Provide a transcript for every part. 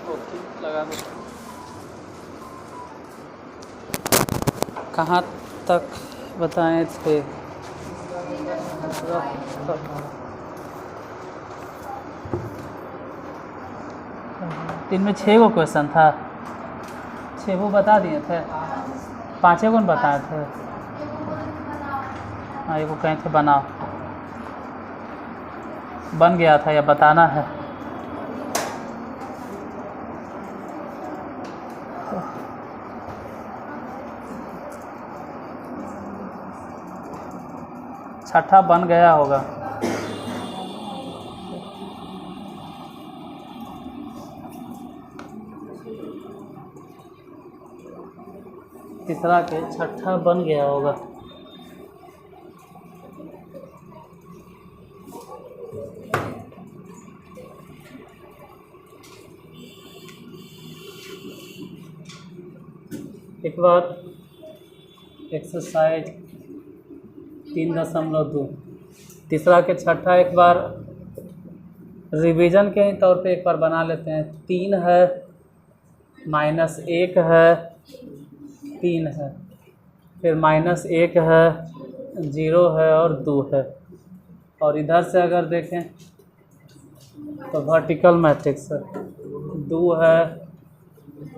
Okay लगा दो। कहाँ तक बताए थे? दिन में 6 गो क्वेश्चन था, 6 वो बता दिए थे, 5 कौन बताए थे? हाँ एगो कहे थे बनाओ, बन गया था या बताना है? छठा बन गया होगा। तीसरा के छठा बन गया होगा। एक बार एक्सरसाइज 3.2 तीसरा के छठा एक बार रिवीजन के ही तौर पे एक बार बना लेते हैं। 3 है, -1 है, 3 है, फिर -1 है, 0 है और 2 है। और इधर से अगर देखें तो वर्टिकल मैट्रिक्स है, 2 है,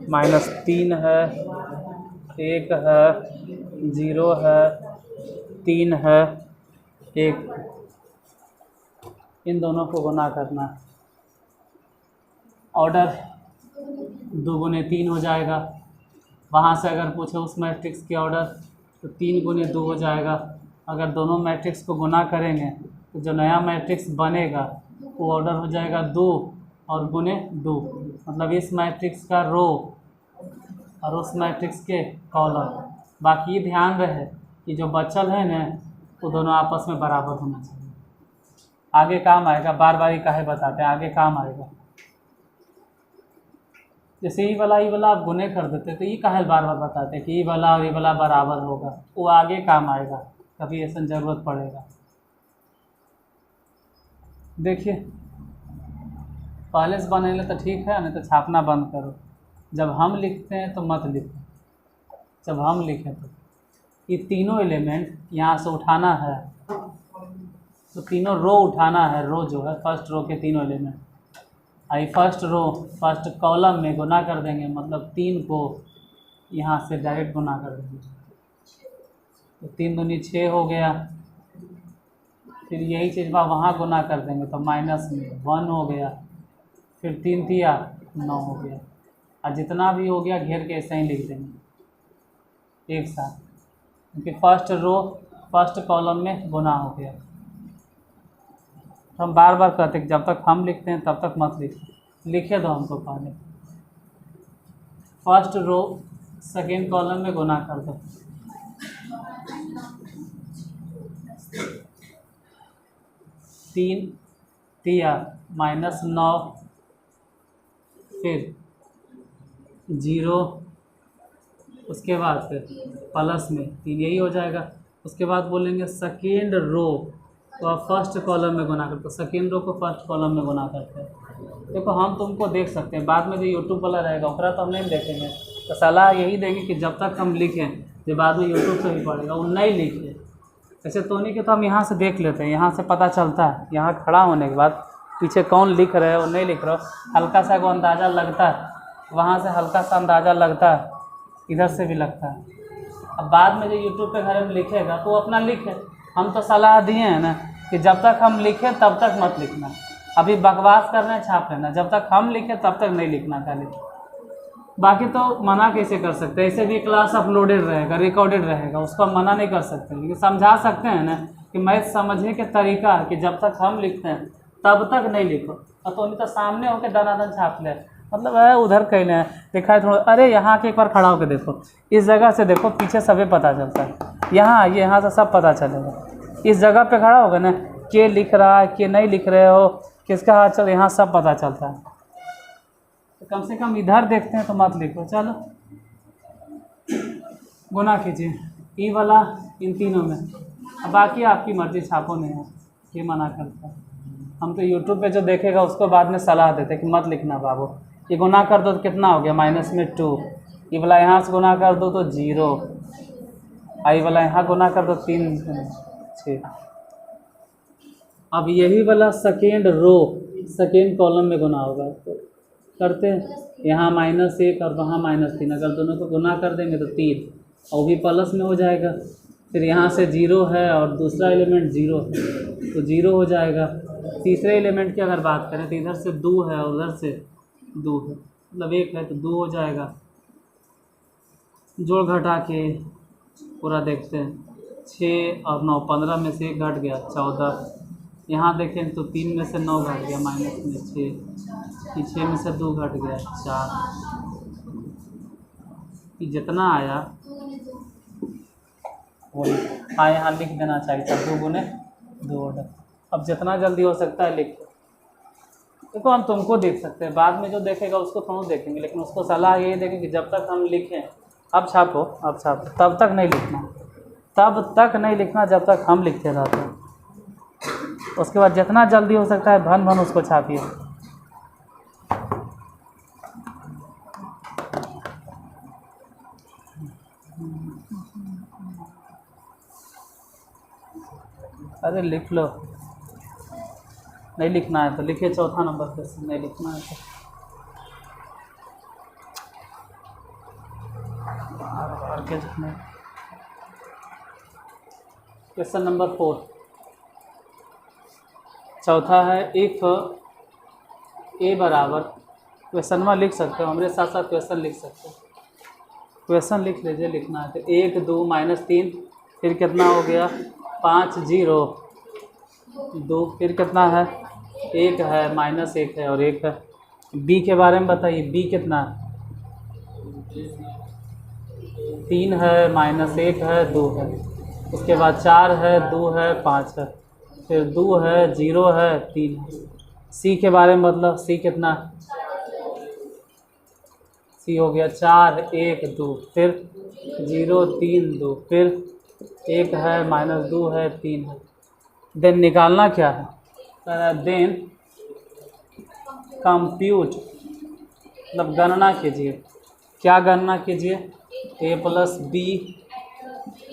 -3 है, 1 है, 0 है, 3 है, 1। इन दोनों को गुना करना है। ऑर्डर 2 गुने 3 हो जाएगा। वहाँ से अगर पूछे उस मैट्रिक्स के ऑर्डर तो 3 गुने 2 हो जाएगा। अगर दोनों मैट्रिक्स को गुना करेंगे तो जो नया मैट्रिक्स बनेगा वो ऑर्डर हो जाएगा 2 और गुने 2, मतलब इस मैट्रिक्स का रो और उस मैट्रिक्स के कॉलम। बाकी ये ध्यान रहे कि जो बचल है ना वो दोनों आपस में बराबर होना चाहिए। आगे काम आएगा, बार बार ही काहे बताते हैं, आगे काम आएगा। जैसे ई वाला आप गुने कर देते तो ये काहे बार बार बताते हैं कि ई वाला और ई वाला बराबर होगा, वो आगे काम आएगा, कभी ऐसा ज़रूरत पड़ेगा। देखिए पहले से बनेले तो ठीक है, नहीं तो छापना बंद करो। जब हम लिखते हैं तो मत लिखो, जब हम लिखें तो ये तीनों एलिमेंट यहाँ से उठाना है, तो तीनों रो उठाना है। रो जो है फर्स्ट रो के तीनों एलिमेंट, आई फर्स्ट रो फर्स्ट कॉलम में गुना कर देंगे, मतलब 3 को यहाँ से डायरेक्ट गुना कर देंगे तो 3 दूनी 6 हो गया। फिर यही चीज़ वहाँ गुना कर देंगे तो -1 हो गया। फिर 3 दिया 9 हो गया। और जितना भी हो गया घेर के ऐसे ही लिख देंगे एक साथ, क्योंकि फर्स्ट रो फर्स्ट कॉलम में गुना हो गया। तो हम बार बार कहते हैं कि जब तक हम लिखते हैं तब तक मत लिखे दो हमको। पहले फर्स्ट रो सेकेंड कॉलम में गुना कर दो। तीन दिया -9, फिर 0, उसके बाद फिर प्लस में 3, यही हो जाएगा। उसके बाद बोलेंगे सेकेंड रो तो आप फर्स्ट कॉलम में गुना करते हो, सेकेंड रो को फर्स्ट कॉलम में गुना करते हैं। देखो हम तुमको देख सकते हैं, बाद में जो यूट्यूब वाला रहेगा ओकरा तो हम नहीं देखेंगे, तो सलाह यही देंगे कि जब तक हम लिखें जो बाद में यूट्यूब से भी पढ़ेगा वो नहीं लिखे। ऐसे तो नहीं कि तो हम यहाँ से देख लेते हैं, यहाँ से पता चलता है, यहाँ खड़ा होने के बाद पीछे कौन लिख रहे हो नहीं लिख रहे हो, हल्का सा को अंदाज़ा लगता है, वहाँ से हल्का सा अंदाज़ा लगता है, इधर से भी लगता है। अब बाद में जो यूट्यूब पे घर में लिखेगा तो वो अपना लिखे। हम तो सलाह दिए हैं ना कि जब तक हम लिखें तब तक मत लिखना। अभी बकवास करना है छाप लेना, जब तक हम लिखें तब तक नहीं लिखना खाली। बाकी तो मना कैसे कर सकते हैं, ऐसे भी क्लास अपलोडेड रहेगा, रिकॉर्डेड रहेगा, उसको हम मना नहीं कर सकते, लेकिन समझा सकते हैं ना कि मैथ समझने के तरीका है कि जब तक हम लिखते हैं तब तक नहीं लिखो। और तो नहीं तो सामने होकर दनादन छाप ले, मतलब है उधर कहीं नहीं लिखा है थोड़ा, अरे यहाँ के एक बार खड़ा होकर देखो, इस जगह से देखो, पीछे सभी पता चलता है, यहाँ ये यहाँ से सब पता चलेगा। इस जगह पे खड़ा होगा ना, के लिख रहा है के नहीं लिख रहे हो, किसका हाथ चल, यहाँ सब पता चलता है। तो कम से कम इधर देखते हैं तो मत लिखो। चलो गुना कीजिए ई वाला इन तीनों में, अब बाकी आपकी मर्ज़ी, छापो नहीं है, ये मना करता है। हम तो यूट्यूब पे जो देखेगा उसको बाद में सलाह देते कि मत लिखना बाबू। ये गुना कर दो तो कितना हो गया -2, ये वाला यहाँ से गुना कर दो तो 0, आई वाला यहाँ गुना कर दो 3 6। अब यही वाला सेकेंड रो सेकेंड कॉलम में गुना होगा तो करते हैं, यहाँ -1 और वहाँ -3, अगर दोनों को गुना कर देंगे तो 3 और भी प्लस में हो जाएगा। फिर यहाँ से 0 है और दूसरा एलिमेंट 0 है तो 0 हो जाएगा। तीसरे एलिमेंट की अगर बात करें तो इधर से 2 है और उधर से 2 है, मतलब 1 है तो 2 हो जाएगा। जोड़ घटा के पूरा देखते हैं, 6 और 9 15 में से 1 घट गया 14। यहाँ देखें तो 3 में से 9 घट गया माइनस में 6, 6 में से 2 घट गया 4। ये जितना आया वही यहाँ लिख देना चाहिए था, 2 गुने 2। अब जितना जल्दी हो सकता है लिख देखो। हम तुमको देख सकते हैं, बाद में जो देखेगा उसको थोड़ा देखेंगे, लेकिन उसको सलाह यही देंगे कि जब तक हम लिखें अब छापो तब तक नहीं लिखना, तब तक नहीं लिखना जब तक हम लिखते रहते हैं। उसके बाद जितना जल्दी हो सकता है भन भन उसको छापिए। अरे लिख लो, नहीं लिखना है तो लिखिए चौथा नंबर क्वेश्चन, नहीं लिखना है तो बार के लिखना। क्वेश्चन नंबर 4 चौथा है, इफ ए बराबर, क्वेश्चन में लिख सकते हो, हमारे साथ साथ क्वेश्चन लिख सकते हो। क्वेश्चन लिख लीजिए, लिखना है तो 1 2 -3, फिर कितना हो गया 5 0 2, फिर कितना है 1 है -1 है और 1 है। बी के बारे में बताइए, बी कितना है 3 है -1 है 2 है, उसके बाद 4 है 2 है 5 है, फिर 2 है 0 है 3 है। सी के बारे में मतलब सी कितना, सी हो गया 4 1 2, फिर 0 3 2, फिर 1 है -2 है 3 है। देन निकालना क्या है, देन कंप्यूट, मतलब गणना कीजिए। क्या गणना कीजिए, a + b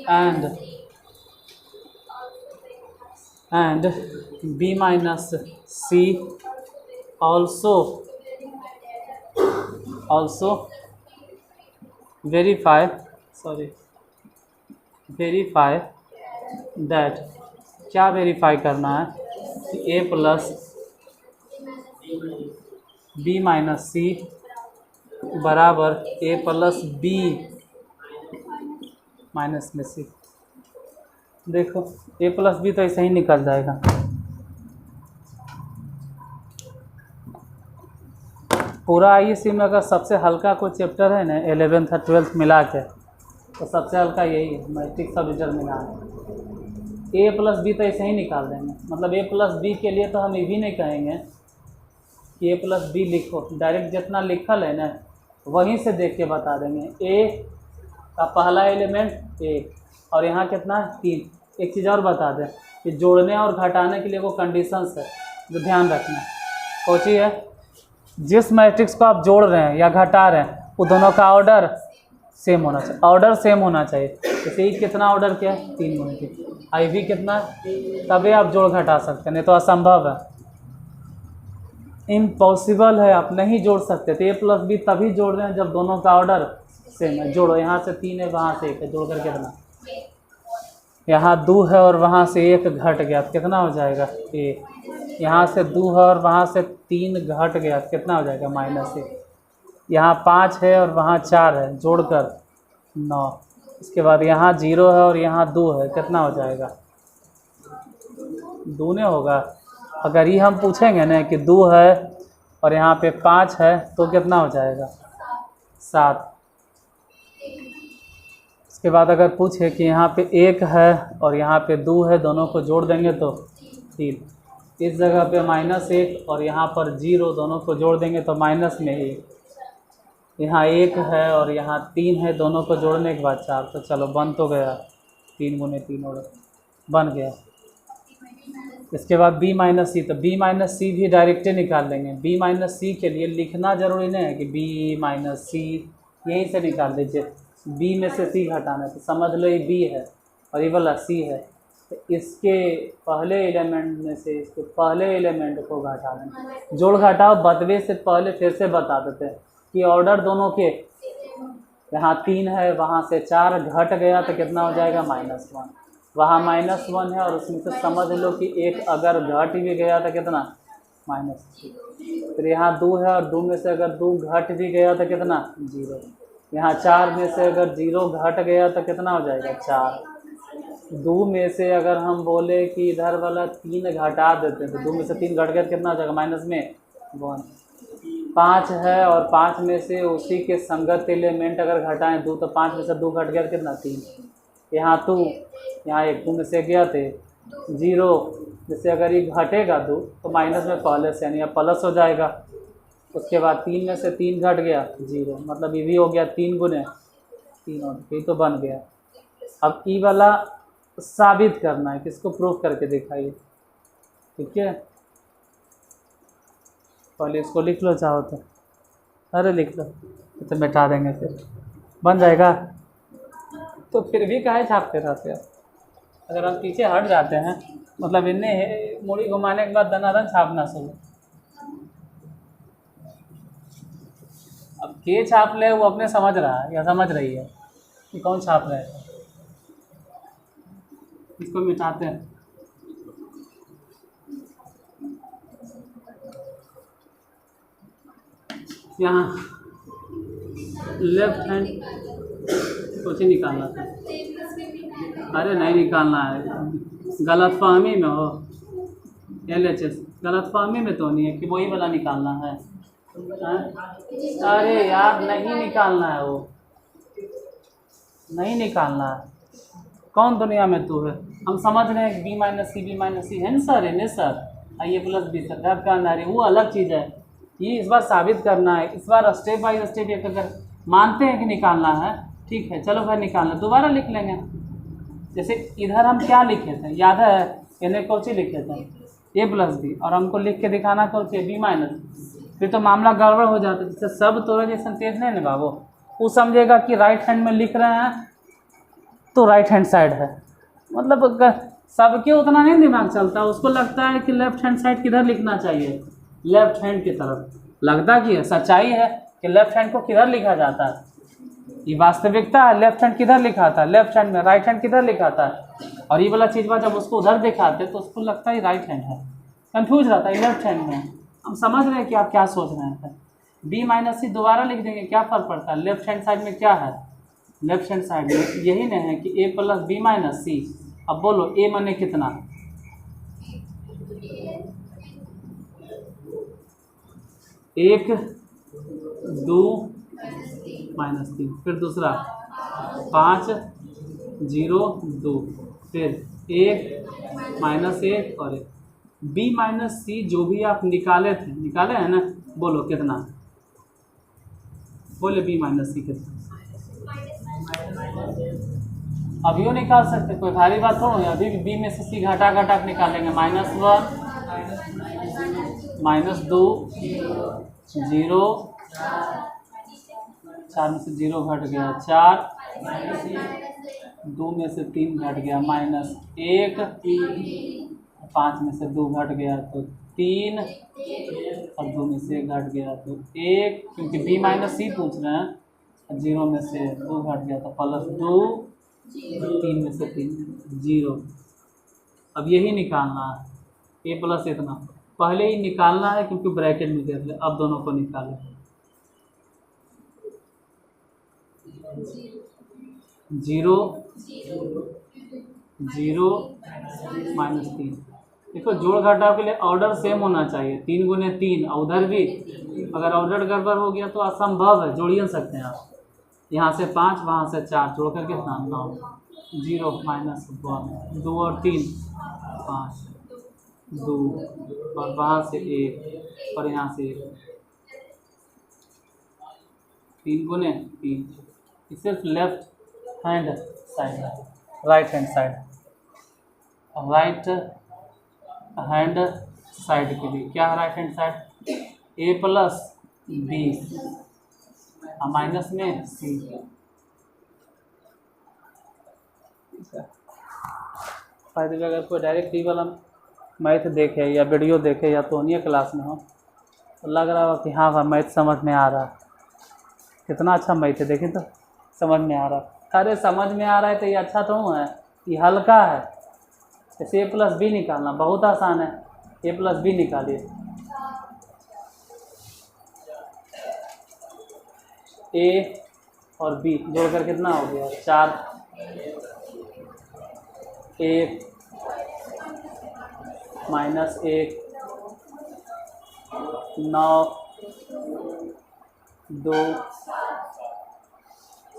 and b - c also verify that, क्या वेरीफाई करना है, a + b - c बराबर a + b - c। देखो a + b तो ऐसे ही निकल जाएगा। पूरा IEC में अगर सबसे हल्का कोई चैप्टर है ना 11th और 12th मिला के, तो सबसे हल्का यही है, मैट्रिक्स सब डिटरमिनेंट। a + b तो ऐसे ही निकाल देंगे, मतलब a + b के लिए तो हम ये भी नहीं कहेंगे कि a + b लिखो, डायरेक्ट जितना लिखल है ना वहीं से देख के बता देंगे। a का पहला एलिमेंट 1 और यहाँ कितना 3। एक चीज़ और बता दें कि जोड़ने और घटाने के लिए वो कंडीशंस है जो ध्यान रखना। कौन सी है, जिस मैट्रिक्स को आप जोड़ रहे हैं या घटा रहे हैं वो दोनों का ऑर्डर सेम होना चाहिए, ऑर्डर सेम होना चाहिए। जैसे ही कितना ऑर्डर क्या है 3 गुने 3, आई भी कितना, तभी आप जोड़ घटा सकते हैं, नहीं तो असंभव है, इम्पॉसिबल है, आप नहीं जोड़ सकते। तो a + b तभी जोड़ रहे हैं जब दोनों का ऑर्डर सेम है। जोड़ो, यहाँ से 3 है वहाँ से 1 है, जोड़ कर कितना, यहाँ 2 है और वहाँ से 1 घट गया तो कितना हो जाएगा 1। यहाँ से 2 है और वहाँ से 3 घट गया तो कितना हो जाएगा -1। यहाँ 5 है और वहाँ 4 है, जोड़कर 9। इसके बाद यहाँ 0 है और यहाँ 2 है, कितना हो जाएगा 2 नहीं होगा। अगर ये हम पूछेंगे ना कि 2 है और यहाँ पे 5 है तो कितना हो जाएगा 7। इसके बाद अगर पूछे कि यहाँ पे 1 है और यहाँ पे 2 है, दोनों को जोड़ देंगे तो 3। इस जगह पे -1 और यहाँ पर 0, दोनों को जोड़ देंगे तो -1। यहाँ 1 है और यहाँ 3 है, दोनों को जोड़ने के बाद 4। तो चलो बन तो गया, 3 गुने 3 और बन गया। इसके बाद b माइनस सी, तो b माइनस सी भी डायरेक्ट निकाल लेंगे। b माइनस सी के लिए लिखना जरूरी नहीं है कि b माइनस सी, यहीं से निकाल दीजिए। b में से c घटाना है तो समझ लो ये b है और ये वाला c है, तो इसके पहले एलिमेंट में से इसके पहले एलिमेंट को घटा दें। जोड़ घटाओ बदले से पहले फिर से बता देते हैं कि ऑर्डर दोनों के, यहाँ 3 है, वहाँ से 4 घट गया तो कितना हो जाएगा -1, वहाँ -1 है और उसमें से समझ लो कि एक अगर घट भी गया तो कितना -3, फिर यहाँ 2 है और 2 में से अगर 2 घट भी गया तो कितना 0, यहाँ 4 में से अगर 0 घट गया तो कितना हो जाएगा 4, 2 में से अगर हम बोले कि इधर वाला 3 घटा देते तो 2 में से 3 घट गया तो कितना हो जाएगा -1, 5 है और 5 में से उसी के संगत एलिमेंट अगर घटाएं 2 तो 5 में से 2 घट गया तो कितना 3, यहाँ 2, यहाँ 1, 2 में से गया थे 0, जैसे अगर ये घटेगा 2 तो माइनस में पहले से यानी प्लस हो जाएगा। उसके बाद 3 में से 3 घट गया 0, मतलब ये भी हो गया 3 गुने 3 और ये तो बन गया। अब ई वाला साबित करना है, किसको प्रूफ करके दिखाइए, ठीक है। पहले इसको लिख लो चाहो तो, अरे लिख लो तो बैठा देंगे फिर बन जाएगा। तो फिर भी काहे छापते रहते हैं, अगर हम पीछे हट जाते हैं मतलब इन्हें मूड़ी घुमाने के बाद दनादन छापना शुरू। अब के छाप ले वो अपने समझ रहा है या समझ रही है कि कौन छाप रहा है। इसको मिटाते हैं, यहाँ लेफ्ट हैंड कुछ ही निकालना था, अरे नहीं निकालना है, गलतफहमी में हो, LHS गलतफहमी में तो नहीं है कि वही वाला निकालना है, अरे यार नहीं निकालना है, वो नहीं निकालना है। कौन दुनिया में तू है, हम समझ रहे हैं b माइनस सी है ना सर, है सर, आइए प्लस बी सर का अंदर वो अलग चीज़ है। ये इस बार साबित करना है, इस बार स्टेप बाय स्टेप एक अगर मानते हैं कि निकालना है, ठीक है चलो भाई निकालना, दोबारा लिख लेंगे। जैसे इधर हम क्या लिखे थे याद है, इन्हें कौन सी लिखे थे a प्लस बी, और हमको लिख के दिखाना कौन सी b माइनस, फिर तो मामला गड़बड़ हो जाता है। जैसे सब तोरा जैसा तेज नहीं ना बाबू, वो समझेगा कि राइट हैंड में लिख रहे हैं तो राइट हैंड साइड है, मतलब सबके उतना नहीं दिमाग चलता, उसको लगता है कि लेफ्ट हैंड साइड किधर लिखना चाहिए, लेफ्ट हैंड की तरफ। लगता कि है सच्चाई है कि लेफ्ट हैंड को किधर लिखा जाता है, ये वास्तविकता है। लेफ्ट हैंड किधर लिखा था, लेफ्ट हैंड में, राइट हैंड किधर लिखा था, और ये वाला चीज़ जब उसको उधर दिखाते तो उसको लगता है राइट हैंड है, कंफ्यूज रहता है लेफ्ट हैंड में। हम समझ रहे हैं कि आप क्या सोच रहे हैं। b माइनस सी दोबारा लिख देंगे, क्या फ़र्क पड़ता है, लेफ्ट हैंड साइड में क्या है, लेफ्ट हैंड साइड में यही नहीं है कि a प्लस बी माइनस सी। अब बोलो a माने कितना, 1 2 -3, फिर दूसरा 5 0 2, फिर 1 -1 और 1। b माइनस सी जो भी आप निकाले थे, निकाले हैं ना, बोलो कितना, बोले b माइनस सी कितना। अभी वो निकाल सकते, कोई भारी बात हो, अभी भी b में से c घटा घटा के निकालेंगे, -1 -2 0, 4 में से 0 घट गया 4, 2 में से 3 घट गया -1, 5 में से 2 घट गया तो 3, और 2 में से 1 घट गया तो 1, क्योंकि b माइनस सी पूछ रहे हैं। 0 में से 2 घट गया तो +2, 3 में से 3 0। अब यही निकालना है, a प्लस इतना पहले ही निकालना है क्योंकि ब्रैकेट में कर ले। अब दोनों को निकालें, 0 0 -3। देखो जोड़ घटाव के लिए ऑर्डर सेम होना चाहिए, 3 गुने 3, और उधर भी अगर ऑर्डर गड़बड़ हो गया तो असंभव है, जोड़ ही नहीं सकते हैं आप। यहाँ से 5 वहाँ से 4 जोड़ करके कितना 9, 0 -1, 2 और 3 5, 2 और वहाँ से 1 और यहाँ से 1, 3 गुने 3। सिर्फ लेफ्ट हैंड साइड है, right hand side, right hand side के लिए क्या है राइट हैंड साइड ए प्लस बी माइनस में सी। फायदे में अगर कोई डायरेक्ट ई वाला मैथ देखे या वीडियो देखे या तो नहीं क्लास में हो तो लग रहा हो कि हाँ भाई मैथ समझ में आ रहा है, कितना अच्छा मैथ है, देखें तो समझ में आ रहा है। अरे समझ में आ रहा है तो ये अच्छा तो है, ये हल्का है। जैसे ए प्लस बी निकालना बहुत आसान है, ए प्लस बी निकालिए। ए और बी जोड़कर कितना हो गया 4, 1 माइनस 1 9 2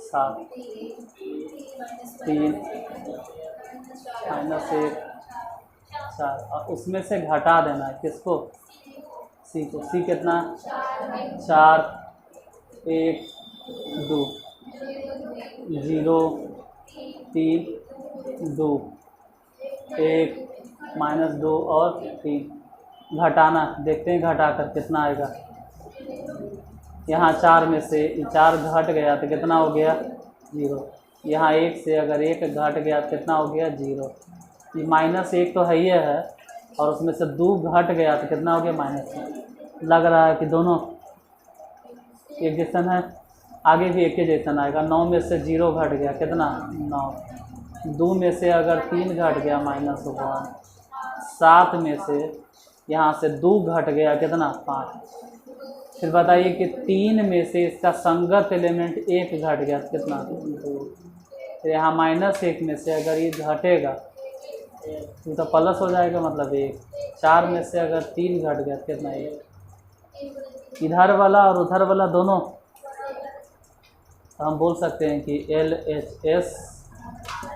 7 3 माइनस 1 4 और उसमें से घटा देना है किसको सी को। सी कितना 4 1 2 0 3 2 1 माइनस 2 और 3 घटाना, देखते हैं घटा कर कितना आएगा। यहाँ 4 में से 4 घट गया तो कितना हो गया 0। यहाँ 1 से अगर 1 घट गया तो कितना हो गया 0। ये माइनस 1 तो है ही है और उसमें से 2 घट गया तो कितना हो गया -1। लग रहा है कि दोनों एक जैसन है, आगे भी एक ही जैसन आएगा। 9 में से 0 घट गया कितना 9। 2 में से अगर 3 घट गया -1। 7 में से यहाँ से 2 घट गया कितना 5। फिर बताइए कि 3 में से इसका संगत एलिमेंट 1 घट गया तो कितना 2। फिर यहाँ -1 में से अगर ये घटेगा तो प्लस हो जाएगा मतलब 1। 4 में से अगर 3 घट गया तो कितना 1। इधर वाला और उधर वाला दोनों तो हम बोल सकते हैं कि LHS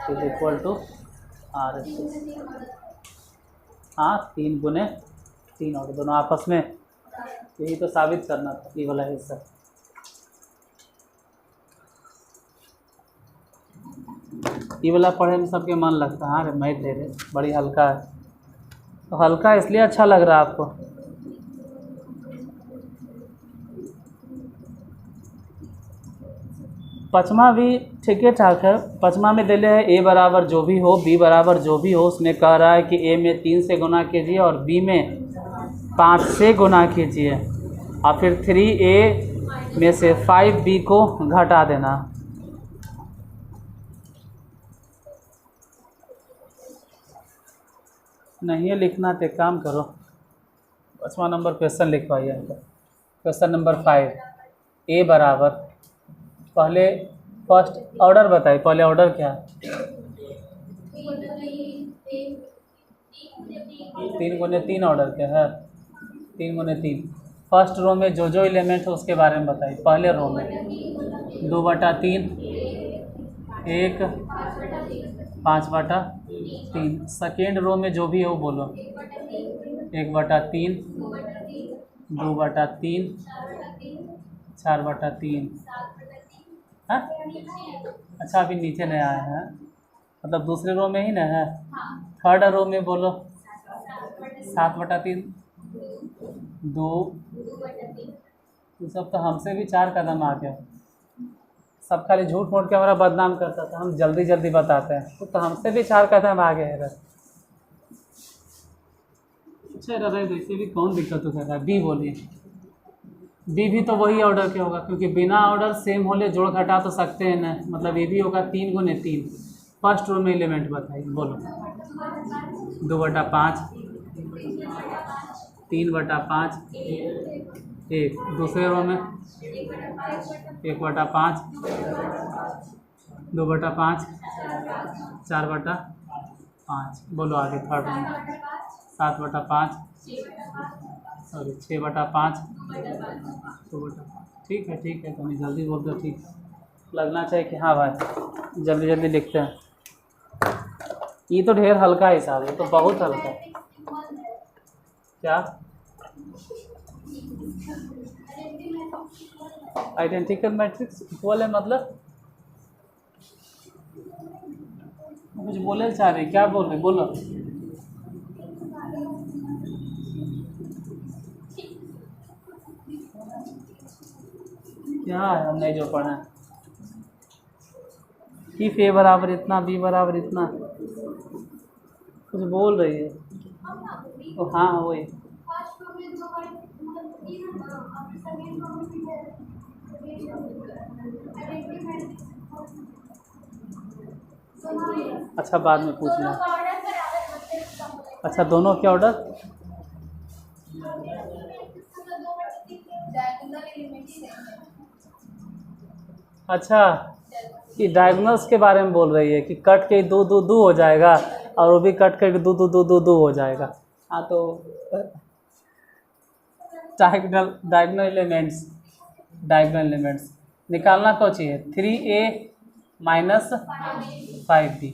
is equal to RHS। हाँ 3 गुने 3 और दोनों आपस में, यही तो साबित करना था ये वाला हिस्सा। ये वाला पढ़ने में सबके मन लगता है। हाँ रे मैथ दे रहे बड़ी हल्का है, तो हल्का इसलिए अच्छा लग रहा है आपको। पचमा भी ठीक है ठाक है। पचमा में दिले है ए बराबर जो भी हो बी बराबर जो भी हो, उसमें कह रहा है कि ए में 3 से गुना कीजिए और बी में 5 से गुना कीजिए और फिर 3a में से 5b को घटा देना। नहीं लिखना तो काम करो, 5वां नंबर क्वेश्चन लिखवाइए। क्वेश्चन नंबर 5 ए बराबर, पहले फर्स्ट ऑर्डर बताइए, पहले ऑर्डर क्या है 3 गुने 3 ऑर्डर क्या है 3 गुने 3। फर्स्ट रो में जो एलिमेंट है उसके बारे में बताइए। पहले रो में 2/3 1 5/3। सेकेंड रो में जो भी है वो बोलो 1/3 2/3 4/3। हाँ अच्छा अभी नीचे नहीं आया है, मतलब दूसरे रो में ही ना है। थर्ड रो में बोलो 7/3 2। ये सब तो हमसे भी 4 कदम आगे। सब खाली झूठ मूठ के हमारा बदनाम करता था, हम जल्दी जल्दी बताते हैं, तो हमसे भी 4 कदम आगे है। अच्छा दादा वैसे भी कौन दिक्कत हो रहा है। बी बोलिए। बी भी तो वही ऑर्डर के होगा, क्योंकि बिना ऑर्डर सेम होले जोड़ घटा तो सकते हैं ना, मतलब ये भी होगा 3 गुने 3। फर्स्ट रो में एलिमेंट बताइए, बोलो 2/5 3/5 1। दूसरे रो में 1/5 2/5 4/5। बोलो आगे थर्ड रो में 7/5 सॉरी 6/5 2/5। ठीक है तो नहीं जल्दी बोल दो, ठीक लगना चाहिए कि हाँ भाई जल्दी जल्दी लिखते हैं। ये तो ढेर हल्का हिसाब है, तो बहुत हल्का है। क्या आइडेंटिकल मैट्रिक्स इक्वल है, मतलब कुछ बोले चाह रहे, क्या बोल रहे बोलो। यहाँ है हमने जो पढ़ा है, इफ ए बराबर इतना, बी बराबर इतना, कुछ बोल रही है। तो हाँ वही। अच्छा बाद में पूछना। अच्छा दोनों के ऑर्डर, अच्छा कि डायगोनल्स के बारे में बोल रही है कि कट के दो दो दो हो जाएगा और वो भी कट करके दो दो दो दो दो हो जाएगा। हाँ तो डायगोनल एलिमेंट्स निकालना कौन चाहिए, 3a माइनस 5b,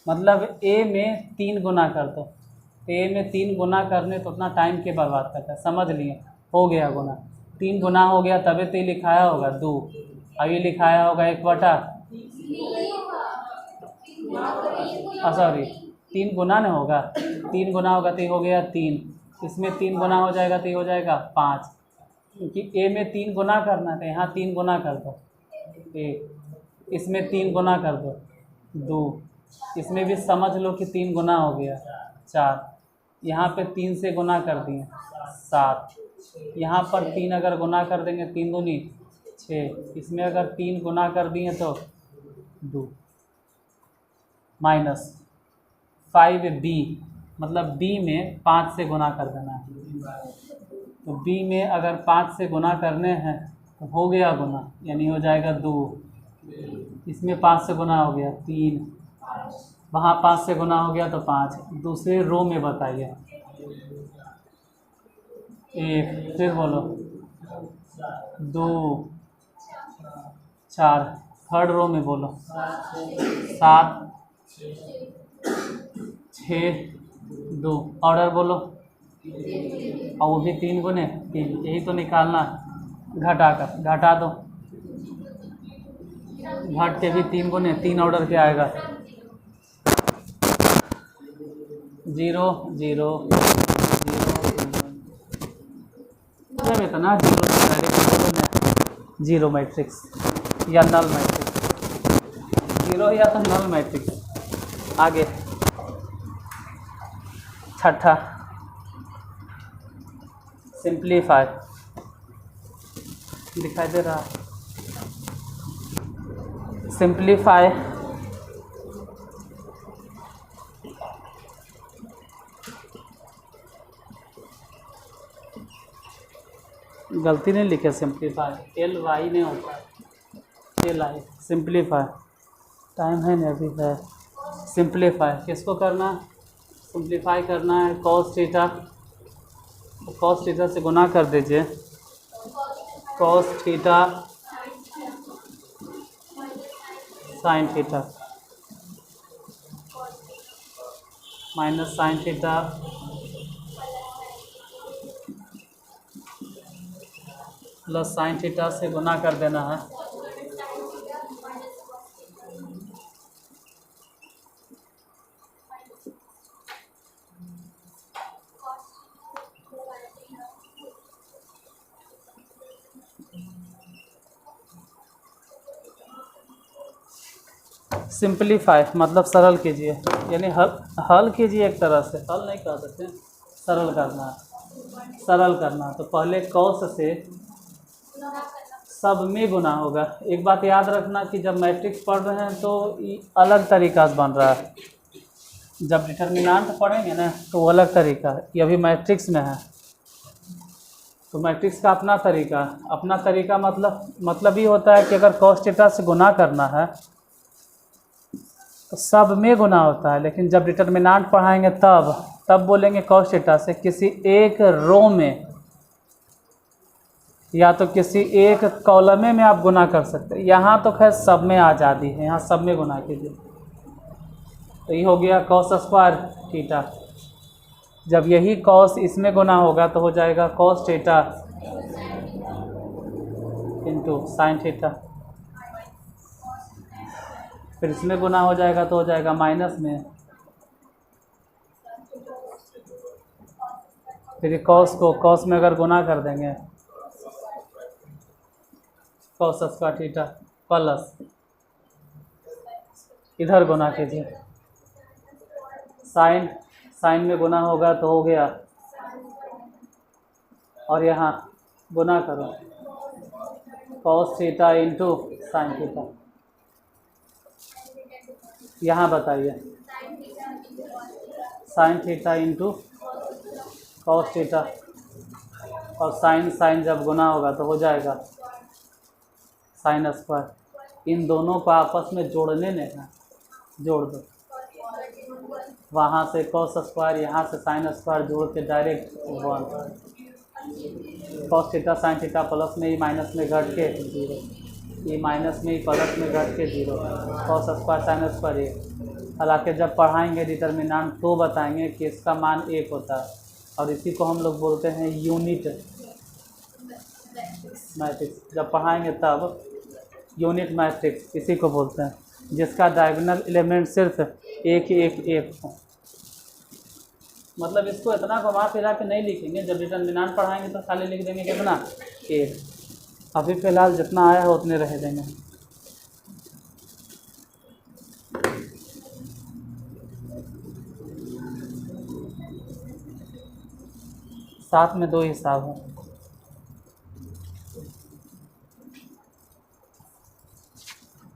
मतलब a में 3 गुना कर दो। तो a में 3 गुना करने तो उतना टाइम के बर्बाद करता है, समझ लिए, हो गया गुना, 3 गुना हो गया, तभी तो ये लिखाया होगा 2, अब ये लिखाया होगा 1/, सॉरी 3 गुना नहीं होगा, 3 गुना होगा तो ये हो गया 3, इसमें 3 गुना हो जाएगा तो ये हो जाएगा 5, क्योंकि ए में 3 गुना करना था, यहाँ 3 गुना कर दो 1, इसमें 3 गुना कर दो 2, इसमें भी समझ लो कि 3 गुना हो गया 4, यहाँ पे 3 से गुना कर दिए 7, यहाँ पर 3 अगर गुना कर देंगे 3 दूनी 6, इसमें अगर 3 गुना कर दिए तो 2, माइनस 5b, मतलब b में 5 से गुना कर देना है। तो b में अगर 5 से गुना करने हैं तो हो गया गुना, यानी हो जाएगा 2, इसमें 5 से गुना हो गया 3, वहाँ 5 से गुना हो गया तो 5, दूसरे रो में बताइए 1, फिर बोलो 2 4, थर्ड रो में बोलो 7 6 2, ऑर्डर बोलो, और वो भी 3 गुने 3, यही तो निकालना, घटा कर घटा दो, घट के भी 3 गुने 3 ऑर्डर के आएगा 0 0 0 इतना 0 से पहले जीरो मैट्रिक्स या नल मैट्रिक्स, 0 या तो नल मैट्रिक्स। आगे छठा सिंप्लीफाई, दिखाई दे रहा, सिंप्लीफाई गलती नहीं लिखे, सिंप्लीफाई LY नहीं होता, LI सिंप्लीफाई, टाइम है नहीं अभी है। सिंप्लीफाई किसको करना, सिंप्लीफाई करना है कॉस थीटा, तो कॉस थीटा से गुना कर दीजिए, cos theta sine theta minus sine theta plus sine theta से गुना कर देना है। सिंप्लीफाई मतलब सरल कीजिए, यानी हल कीजिए, एक तरह से हल नहीं कह सकते, सरल करना, सरल करना। तो पहले कॉस से सब में गुना होगा। एक बात याद रखना कि जब मैट्रिक्स पढ़ रहे हैं तो अलग तरीका से बन रहा है, जब डिटर्मिनेंट पढ़ेंगे ना तो वो अलग तरीका है, ये अभी मैट्रिक्स में है तो मैट्रिक्स का अपना तरीका मतलब ये होता है कि अगर कॉस थीटा से गुना करना है तो सब में गुना होता है, लेकिन जब डिटर्मिनेंट पढ़ाएंगे तब बोलेंगे कॉस थीटा से किसी एक रो में या तो किसी एक कॉलम में आप गुना कर सकते हैं। यहाँ तो खैर सब में आज़ादी है, यहाँ सब में गुना कीजिए, तो ये हो गया कॉस स्क्वायर थीटा। जब यही कॉस इसमें गुना होगा तो हो जाएगा cos theta into sine theta, फिर इसमें गुना हो जाएगा तो हो जाएगा माइनस में, फिर कॉस को कॉस में अगर गुना कर देंगे कॉस स्क्वायर थीटा प्लस इधर गुना कीजिए, साइन साइन में गुना होगा तो हो गया, और यहाँ गुना करो cos theta into sine theta. यहाँ बताइए sine theta into cos theta, और साइन साइन जब गुना होगा तो हो जाएगा साइन स्क्वायर। इन दोनों को आपस में जोड़ने में है, जोड़ दो, वहाँ से कॉस स्क्वायर यहाँ से साइन स्क्वायर जोड़ के direct 1 cos theta sine theta plus में ही माइनस में घट के 0, ये माइनस में ही प्लस में घट के 0, कॉस स्क्वायर साइन स्क्वायर 1। हालांकि जब पढ़ाएंगे डिटर्मिनेंट तो बताएंगे कि इसका मान 1 होता है, और इसी को हम लोग बोलते हैं यूनिट मैट्रिक्स। जब पढ़ाएंगे तब यूनिट मैट्रिक्स इसी को बोलते हैं, जिसका डायगोनल एलिमेंट सिर्फ 1 1 1 हो। मतलब इसको इतना घुमा फिरा के नहीं लिखेंगे, जब डिटर्मिनेंट पढ़ाएंगे तो खाली लिख देंगे कितना 1। अभी फ़िलहाल जितना आया है उतने रह देंगे। साथ में 2 हिसाब है।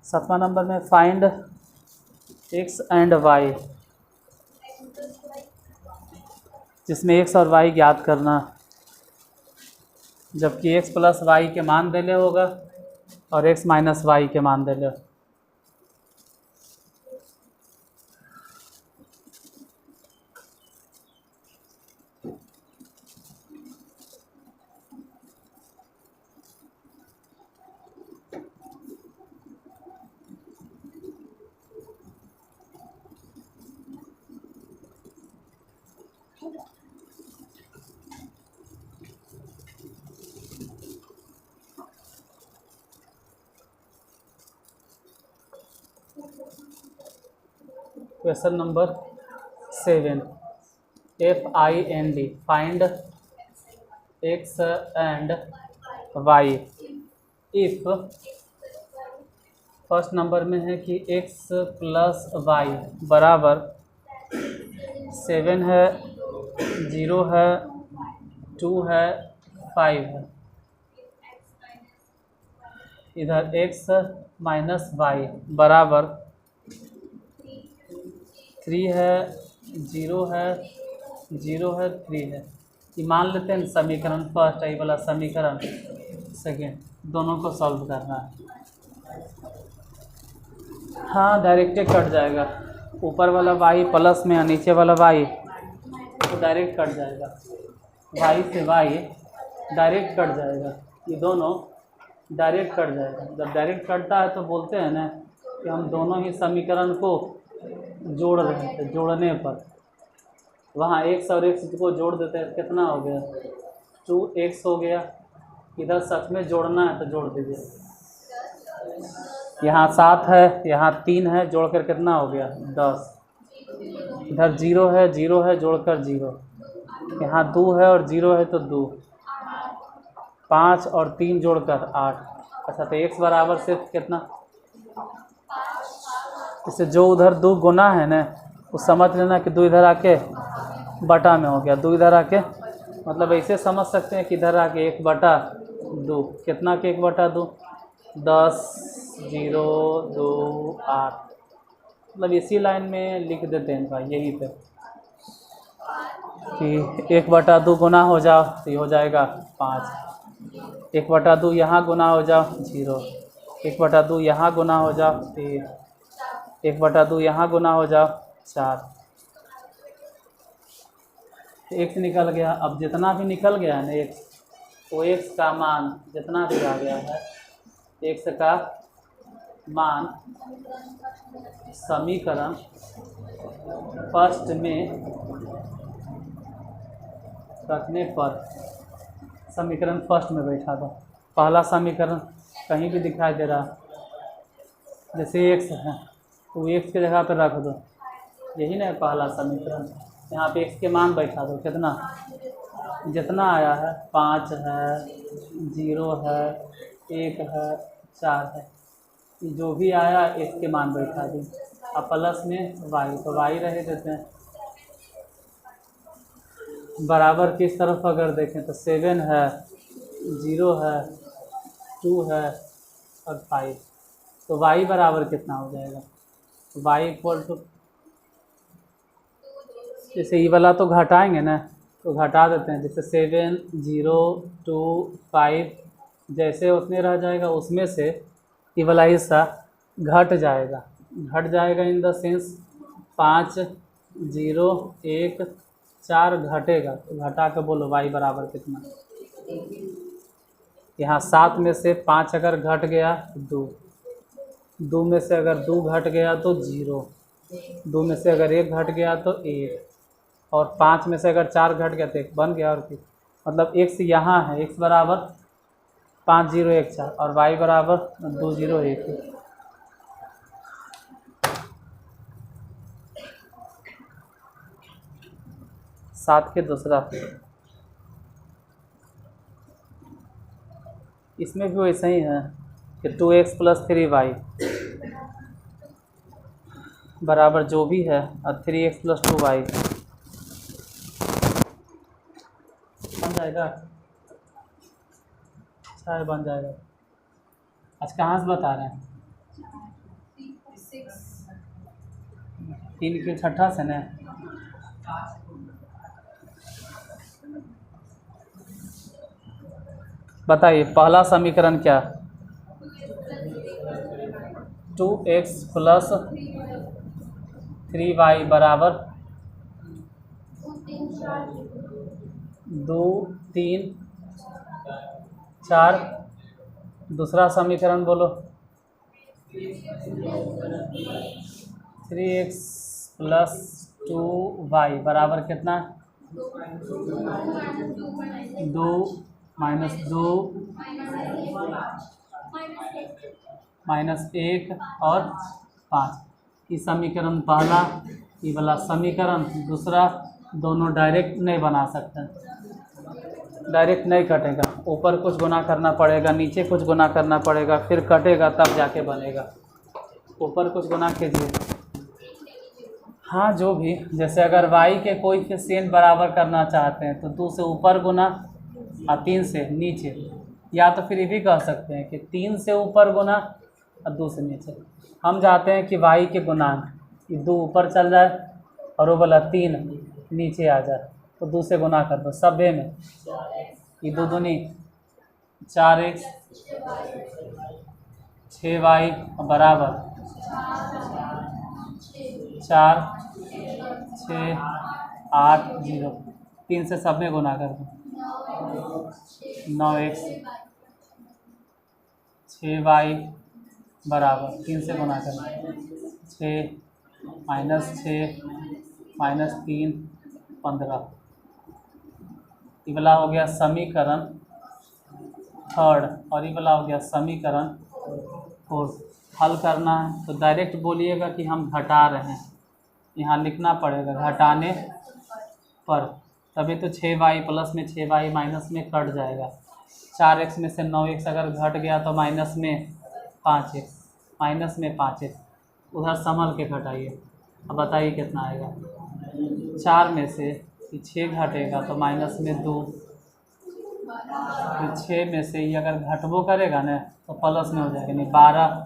सातवां नंबर में फाइंड x एंड y, जिसमें x और y ज्ञात करना, जबकि x प्लस वाई के मान देले होगा और x माइनस वाई के मान देले। Question number 7, FIND find x and y if first number में है कि x प्लस वाई बराबर 7 है, 0 है, 2 है, 5 है। इधर x माइनस वाई बराबर 3 है, 0 है, 0 है, 3 है। ये मान लेते हैं समीकरण फर्स्ट, आई वाला समीकरण सेकेंड, दोनों को सॉल्व करना है। हाँ डायरेक्ट कट जाएगा, ऊपर वाला y प्लस में और नीचे वाला y तो डायरेक्ट कट जाएगा, y से y डायरेक्ट कट जाएगा, ये दोनों डायरेक्ट कट जाएगा। जब डायरेक्ट कटता है तो बोलते हैं ना कि हम दोनों ही समीकरण को जोड़ रहे थे, जोड़ने पर वहाँ x और x को जोड़ देते हैं, कितना हो गया 2x हो गया। इधर सच में जोड़ना है तो जोड़ दीजिए, यहाँ 7 है, यहाँ 3 है, जोड़कर कितना हो गया 10। इधर 0 है, 0 है, जोड़कर 0, यहाँ 2 है और 0 है तो 2, 5 और 3 जोड़कर 8। अच्छा तो x बराबर सिर्फ कितना, इससे जो उधर 2 गुना है ना वो समझ लेना कि 2 इधर आके बटा में हो गया, 2 इधर आके, मतलब ऐसे समझ सकते हैं कि इधर आके 1/2, कितना के 1/2 10 0 2 8, मतलब इसी लाइन में लिख देते हैं भाई यहीं पे कि 1/2 गुना हो जाओ तो ये हो जाएगा 5, 1/2 यहाँ गुना हो जाओ 0, 1/2 यहाँ गुना हो जाओ 3, 1/2 यहाँ गुना हो जाओ 4, x निकल गया। अब जितना भी निकल गया है ना x, वो x का मान जितना भी आ गया है, x का मान समीकरण फर्स्ट में रखने पर, समीकरण फर्स्ट में बैठा दो। पहला समीकरण कहीं भी दिखाई दे रहा, जैसे x है तो x के जगह पर रख दो, यही ना है पहला समीकरण। यहाँ पे x के मान बैठा दो, कितना जितना आया है 5 है, 0 है, 1 है, 4 है। जो भी आया x के मान बैठा दी। अब प्लस में y, तो y रहे देते हैं। बराबर किस तरफ अगर देखें तो 7 है, 0 है, 2 है और 5। तो y बराबर कितना हो जाएगा? y इक्वल टू, जैसे ये वाला तो घटाएंगे ना, तो घटा देते हैं। जैसे 7, 0, 2, 5 जैसे उतने रह जाएगा, उसमें से ये वाला हिस्सा घट जाएगा। घट जाएगा इन द सेंस 5, 0, 1, 4 घटेगा। तो घटा के बोलो y बराबर कितना? यहाँ 7 में से 5 अगर घट गया तो 2 में से अगर 2 घट गया तो 0, 2 में से अगर 1 घट गया तो 1, और 5 में से अगर 4 घट गया तो 1 बन गया। और फिर मतलब x यहाँ है, x बराबर 5, 0, 1, 4 और y बराबर 2, 0, 1। सात के दूसरा, इसमें भी वैसा ही है कि 2x + 3y बराबर जो भी है और 3x + 2y बन जाएगा। अच्छा बन जाएगा। आज कहाँ से बता रहे हैं? 3 के छठा से ना। बताइए पहला समीकरण क्या? 2x + 3y बराबर 2, 3, 4। दूसरा समीकरण बोलो। 3x + 2y बराबर कितना? 2 - 2 -1 और 5। ये समीकरण पहला, ये वाला समीकरण दूसरा, दोनों डायरेक्ट नहीं बना सकते। डायरेक्ट नहीं कटेगा, ऊपर कुछ गुना करना पड़ेगा, नीचे कुछ गुना करना पड़ेगा, फिर कटेगा तब जाके बनेगा। ऊपर कुछ गुना कीजिए। हाँ जो भी, जैसे अगर y के कोएफिशिएंट बराबर करना चाहते हैं तो 2 से ऊपर गुना और 3 से नीचे, या तो फिर ये भी कह सकते हैं कि 3 से ऊपर गुना और 2 से नीचे। हम चाहते हैं कि y के गुणांक ये 2 ऊपर चल जाए और वो वाला 3 नीचे आ जाए, तो 2 से गुना कर दो सभ्य में। ये 2 दूनी 4x, 6y बराबर 4, 6, 8, 0। 3 से सब में गुना कर दो 9x, 6y बराबर 3 से गुना कर दो 6 -6 -3 15। ये वाला हो गया समीकरण थर्ड और ये वाला हो गया समीकरण फोर्थ। हल करना है तो डायरेक्ट बोलिएगा कि हम घटा रहे हैं, यहाँ लिखना पड़ेगा घटाने पर, तभी तो 6y प्लस में 6y माइनस में कट जाएगा। 4x में से 9x अगर घट गया तो माइनस में 5x, माइनस में 5x, उधर संभल के घटाइए। अब बताइए कितना आएगा? 4 में से 6 घटेगा तो माइनस में 2, तो 6 में से ये अगर घटबो करेगा ना तो प्लस में हो जाएगा, नहीं 12।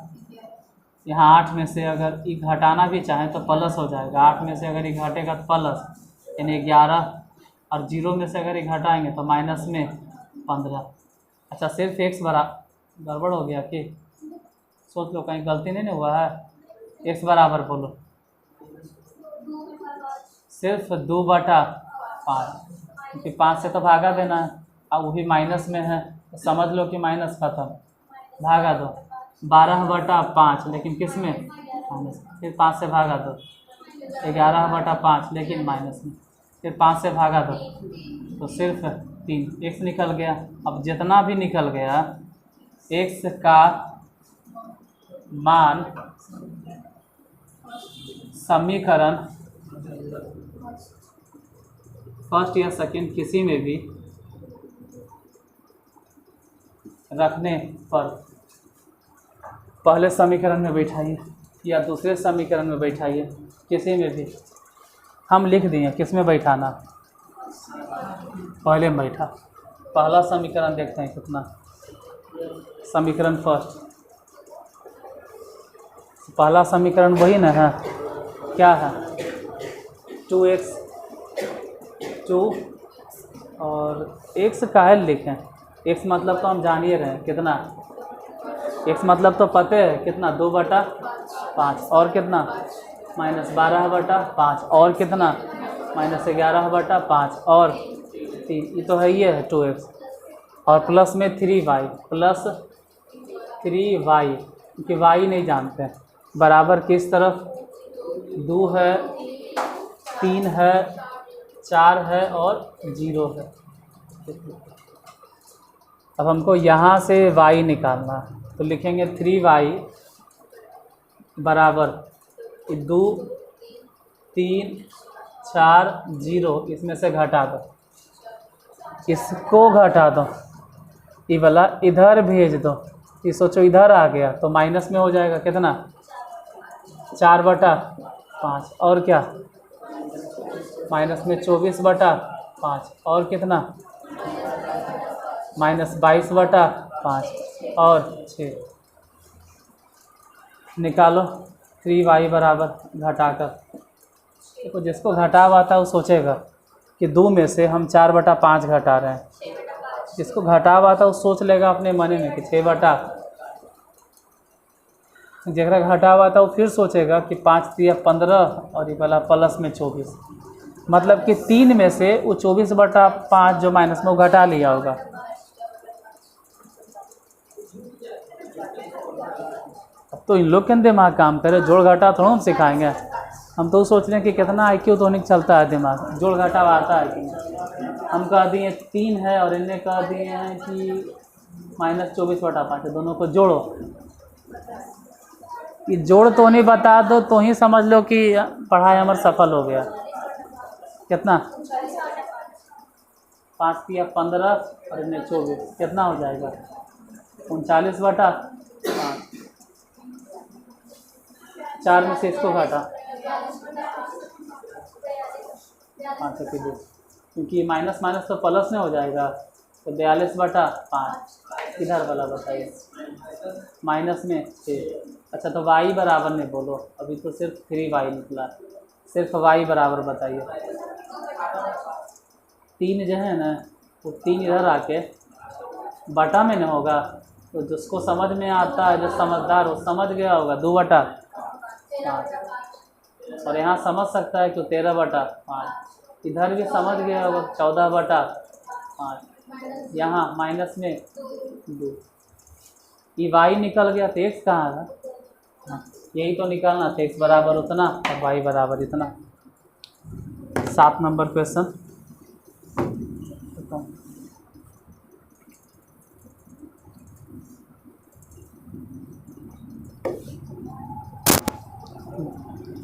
यहाँ 8 में से अगर ये घटाना भी चाहें तो प्लस हो जाएगा। 8 में से अगर ये घटेगा तो प्लस यानी 11, और 0 में से अगर ये घटाएंगे तो माइनस में 15। अच्छा सिर्फ x बराबर गड़बड़ हो गया कि सोच लो कहीं गलती नहीं हुआ है। x बराबर बोलो सिर्फ 2/5, क्योंकि 5 से तो भागा देना है, अब वो भी माइनस में है तो समझ लो कि माइनस खत्म, भागा दो 12/5, लेकिन किस में? माइनस। फिर 5 से भागा दो 11/5, लेकिन माइनस में। फिर 5 से भागा दो तो सिर्फ 3, x निकल गया। अब जितना भी निकल गया x का मान समीकरण फर्स्ट या सेकंड किसी में भी रखने पर पहले समीकरण में बैठाइए या दूसरे समीकरण में बैठाइए, किसी में भी हम लिख दिए किस में बैठाना, पहले में बैठा। पहला समीकरण देखते हैं कितना, समीकरण फर्स्ट, पहला समीकरण वही ना है, क्या है 2x 2 और x काहे लिखें, x मतलब तो हम जान ही रहे हैं कितना, x मतलब तो पते है कितना 2/5 और कितना -12/5 और कितना -11/5 और 3, ये तो है ही है 2x और प्लस में 3y प्लस 3y, क्योंकि y नहीं जानते हैं, बराबर किस तरफ 2 है 3 है 4 है और 0 है। अब हमको यहाँ से y निकालना है, तो लिखेंगे 3y बराबर 2 3 4 0, इसमें से घटा दो, इसको घटा दो, ये वाला इधर भेज दो, ये सोचो इधर आ गया तो माइनस में हो जाएगा कितना 4/5 और क्या माइनस में 24/5 और कितना -22/5 और 6 निकालो 3y बराबर घटाकर। देखो जिसको घटा हुआ था वो सोचेगा कि 2 में से हम 4/5 घटा रहे हैं, जिसको घटा हुआ था वो सोच लेगा अपने मन में कि 6/, जरा घटा हुआ था वो फिर सोचेगा कि 5 3 15 और ये वाला प्लस में 24, मतलब कि 3 में से वो 24/5 जो माइनस में वो घटा लिया होगा। अब तो इन लोग के दिमाग काम करे, जोड़ घटा थोड़ा हम सिखाएंगे, हम तो सोच रहे हैं कि कितना IQ तो नहीं चलता है दिमाग, जोड़ घटा आता है कि हम कह दिए 3 है और इन्हें कह दिए हैं कि -24/5 है, दोनों को जोड़ो, ये जोड़ तो नहीं बता दो तो ही समझ लो कि पढ़ाई हमारा सफल हो गया। कितना 5 3 15 और इन्हें 24, कितना हो जाएगा 39/5, 4 में से इसको घटा 5 के 2, क्योंकि माइनस माइनस तो प्लस में हो जाएगा, तो 42/5 इधर वाला बताइए माइनस में 6। अच्छा तो y बराबर नहीं बोलो, अभी तो सिर्फ 3y निकला, सिर्फ y बराबर बताइए। 3 जो है ना वो 3 इधर आके बटा में न होगा, तो जिसको समझ में आता है, जो समझदार हो समझ गया होगा 2/5, और यहाँ समझ सकता है कि 13/5, इधर भी समझ गया होगा 14/5, यहाँ माइनस में 2, ये y निकल गया तो x कहाँ है, यही तो निकालना था, x बराबर उतना और y बराबर इतना। 7 नंबर क्वेश्चन,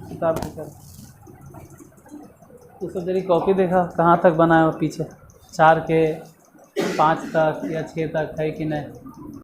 किताब उसको जरी कॉपी देखा कहाँ तक बनाया हो, पीछे 4 के 5 तक या 6 तक है कि नहीं।